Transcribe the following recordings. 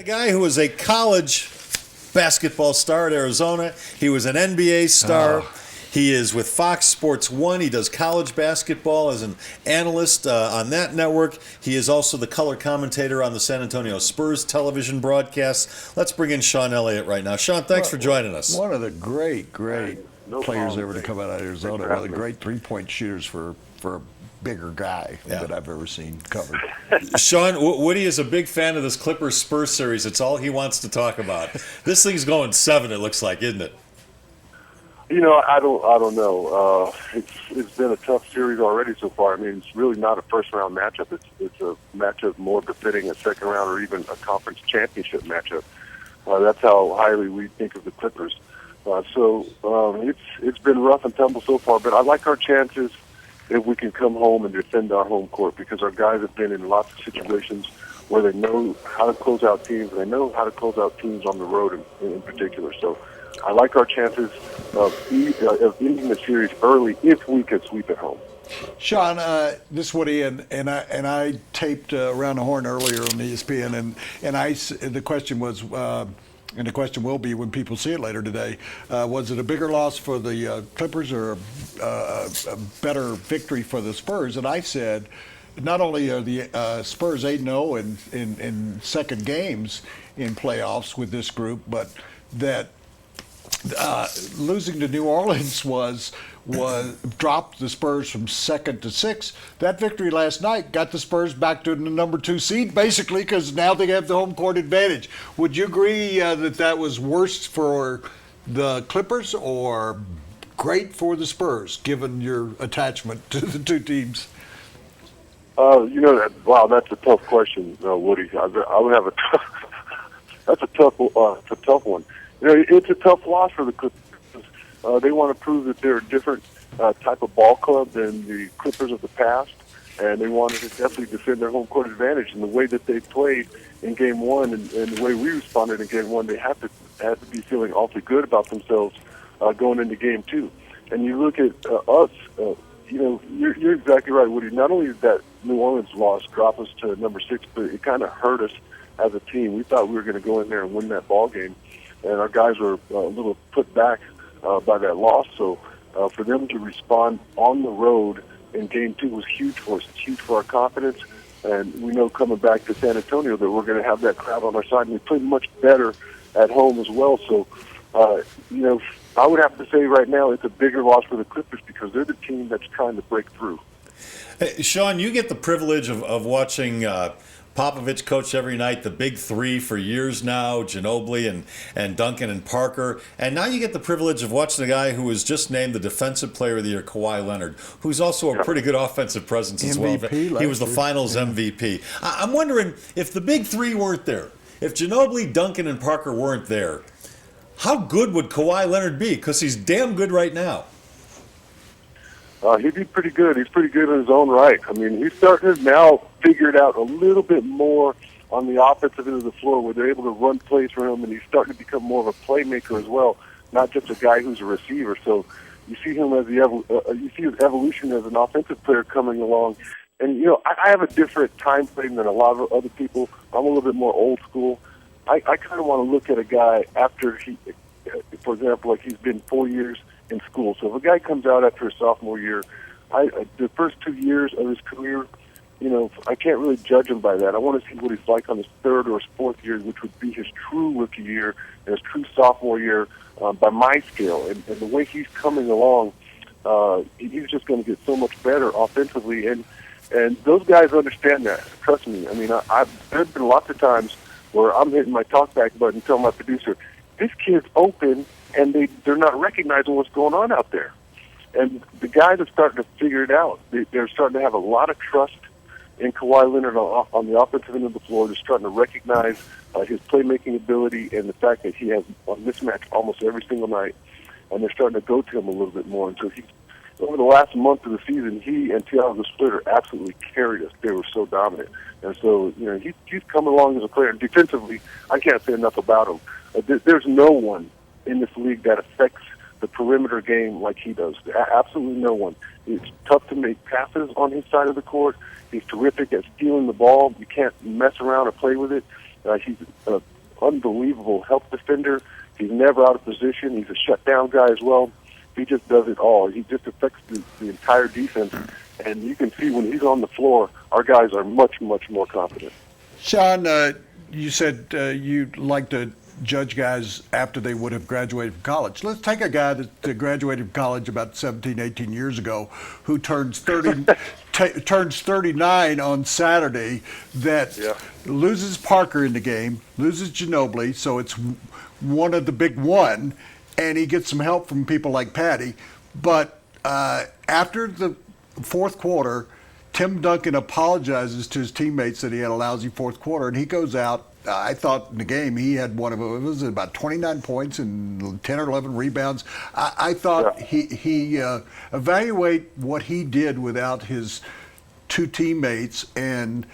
guy who was a college basketball star at Arizona. He was an NBA star. He is with Fox Sports 1. He does college basketball as an analyst on that network. He is also the color commentator on the San Antonio Spurs television broadcasts. Let's bring in Sean Elliott right now. Sean, thanks for joining us. One of the great players ever to come out of Arizona. One of the great three-point shooters for a bigger guy that I've ever seen covered. Sean, Woody is a big fan of this Clippers-Spurs series. It's all he wants to talk about. This thing's going 7, it looks like, isn't it? You know, I don't know. It's been a tough series already so far. I mean, it's really not a first-round matchup. It's a matchup more befitting a second-round or even a conference championship matchup. That's how highly we think of the Clippers. It's been rough and tumble so far, but I like our chances if we can come home and defend our home court, because our guys have been in lots of situations where they know how to close out teams, and they know how to close out teams on the road in particular. So I like our chances of ending the series early if we could sweep at home. Sean, this is Woody, and I taped Around the Horn earlier on ESPN, and the question was, and the question will be when people see it later today, was it a bigger loss for the Clippers or a better victory for the Spurs? And I said, not only are the Spurs 8-0 in second games in playoffs with this group, but that losing to New Orleans was dropped the Spurs from 2nd to 6th. That victory last night got the Spurs back to the number 2 seed, basically, because now they have the home court advantage. Would you agree that was worse for the Clippers or great for the Spurs, given your attachment to the two teams? Wow, that's a tough question, Woody. I would have that's a tough one. You know, it's a tough loss for the Clippers. They want to prove that they're a different type of ball club than the Clippers of the past, and they wanted to definitely defend their home court advantage. And the way that they played in Game 1 and the way we responded in Game 1, they had to be feeling awfully good about themselves going into Game 2. And you look at us, you're exactly right, Woody. Not only did that New Orleans loss drop us to number 6, but it kind of hurt us as a team. We thought we were going to go in there and win that ball game, and our guys were a little put back by that loss. So for them to respond on the road in Game 2 was huge for us. It's huge for our confidence. And we know coming back to San Antonio that we're going to have that crowd on our side. And we played much better at home as well. So, I would have to say right now it's a bigger loss for the Clippers because they're the team that's trying to break through. Hey, Sean, you get the privilege of watching Popovich coach every night, the big three for years now, Ginobili and Duncan and Parker. And now you get the privilege of watching a guy who was just named the Defensive Player of the Year, Kawhi Leonard, who's also a pretty good offensive presence as well. He was the Finals MVP. I'm wondering, if the big three weren't there, if Ginobili, Duncan, and Parker weren't there, how good would Kawhi Leonard be? Because he's damn good right now. He'd be pretty good. He's pretty good in his own right. I mean, he's starting to now figure it out a little bit more on the offensive end of the floor where they're able to run plays for him, and he's starting to become more of a playmaker as well, not just a guy who's a receiver. So you see him as you see his evolution as an offensive player coming along. And, I have a different time frame than a lot of other people. I'm a little bit more old school. I kind of want to look at a guy after for example, like he's been 4 years in school. So if a guy comes out after his sophomore year, the first 2 years of his career, I can't really judge him by that. I want to see what he's like on his third or his fourth year, which would be his true rookie year and his true sophomore year by my scale. And the way he's coming along, he's just going to get so much better offensively. And those guys understand that. Trust me. I mean, there's been lots of times where I'm hitting my talkback button and telling my producer, this kid's open, and they're not recognizing what's going on out there. And the guys are starting to figure it out. They're starting to have a lot of trust in Kawhi Leonard on the offensive end of the floor. They're starting to recognize his playmaking ability and the fact that he has a mismatch almost every single night. And they're starting to go to him a little bit more. And so over the last month of the season, he and Tiago Splitter absolutely carried us. They were so dominant. And so, he's coming along as a player. And defensively, I can't say enough about him. There's no one in this league that affects the perimeter game like he does. Absolutely no one. It's tough to make passes on his side of the court. He's terrific at stealing the ball. You can't mess around or play with it. He's unbelievable help defender. He's never out of position. He's a shutdown guy as well. He just does it all. He just affects the entire defense. And you can see when he's on the floor, our guys are much, much more confident. Sean, you said you'd like to judge guys after they would have graduated from college. Let's take a guy that graduated from college about 17, 18 years ago who turns 30, turns 39 on Saturday, that loses Parker in the game, loses Ginobili, so it's one of the big one, and he gets some help from people like Patty. But after the fourth quarter, Tim Duncan apologizes to his teammates that he had a lousy fourth quarter, and he goes out. I thought in the game he had one of them. It was about 29 points and 10 or 11 rebounds. I thought he evaluate what he did without his two teammates, and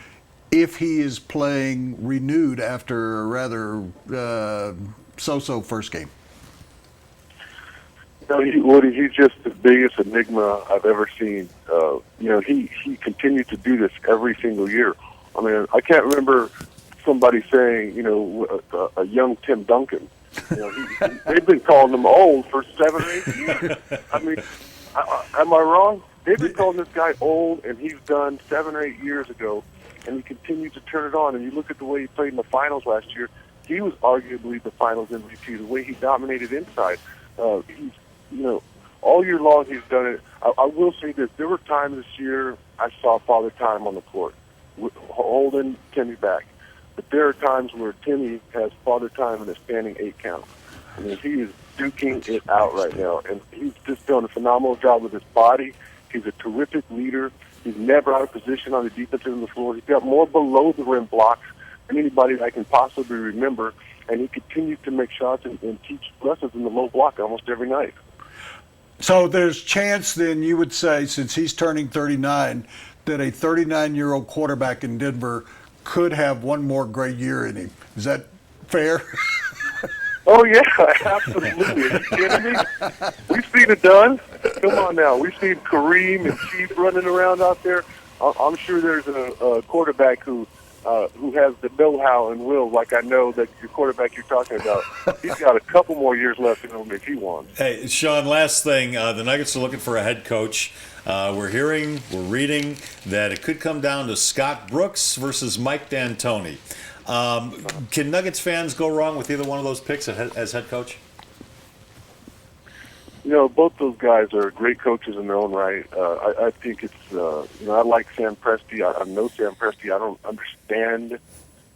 if he is playing renewed after a rather so-so first game. Woody, he's just the biggest enigma I've ever seen. He continues to do this every single year. I mean, I can't remember somebody saying, a young Tim Duncan. They've been calling him old for 7 or 8 years. I mean, am I wrong? They've been calling this guy old, and he's done 7 or 8 years ago, and he continues to turn it on. And you look at the way he played in the finals last year, he was arguably the finals MVP, the way he dominated inside. All year long he's done it. I will say this. There were times this year I saw Father Time on the court, holding Timmy back. But there are times where Timmy has Father Time in a standing 8 count. I mean, he is duking it out right now, and he's just done a phenomenal job with his body. He's a terrific leader. He's never out of position on the defensive end of the floor. He's got more below the rim blocks than anybody that I can possibly remember, and he continues to make shots and teach lessons in the low block almost every night. So there's chance then, you would say, since he's turning 39, that a 39-year-old quarterback in Denver could have one more great year in him. Is that fair? Oh, yeah, absolutely. Are you kidding me? We've seen it done. Come on now. We've seen Kareem and Chief running around out there. I'm sure there's a quarterback who has the know-how and will, like I know that your quarterback you're talking about. He's got a couple more years left in him if he wants. Hey, Sean, last thing. The Nuggets are looking for a head coach. We're reading that it could come down to Scott Brooks versus Mike D'Antoni. Can Nuggets fans go wrong with either one of those picks as head coach? Both those guys are great coaches in their own right. I think it's, I like Sam Presti. I know Sam Presti. I don't understand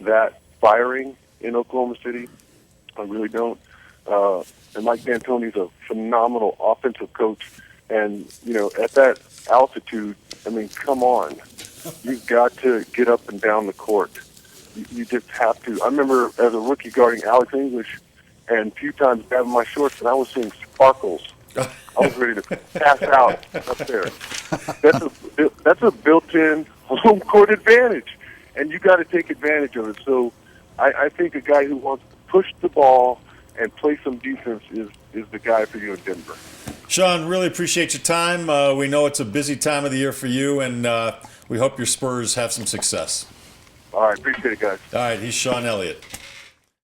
that firing in Oklahoma City. I really don't. And Mike D'Antoni's a phenomenal offensive coach. And, at that altitude, I mean, come on. You've got to get up and down the court. You just have to. I remember as a rookie guarding Alex English and a few times grabbing my shorts, and I was seeing sparkles. I was ready to pass out up there. That's a built-in home court advantage, and you got to take advantage of it. So I think a guy who wants to push the ball and play some defense is the guy for you in Denver. Sean, really appreciate your time. We know it's a busy time of the year for you, and we hope your Spurs have some success. All right, appreciate it, guys. All right, he's Sean Elliott.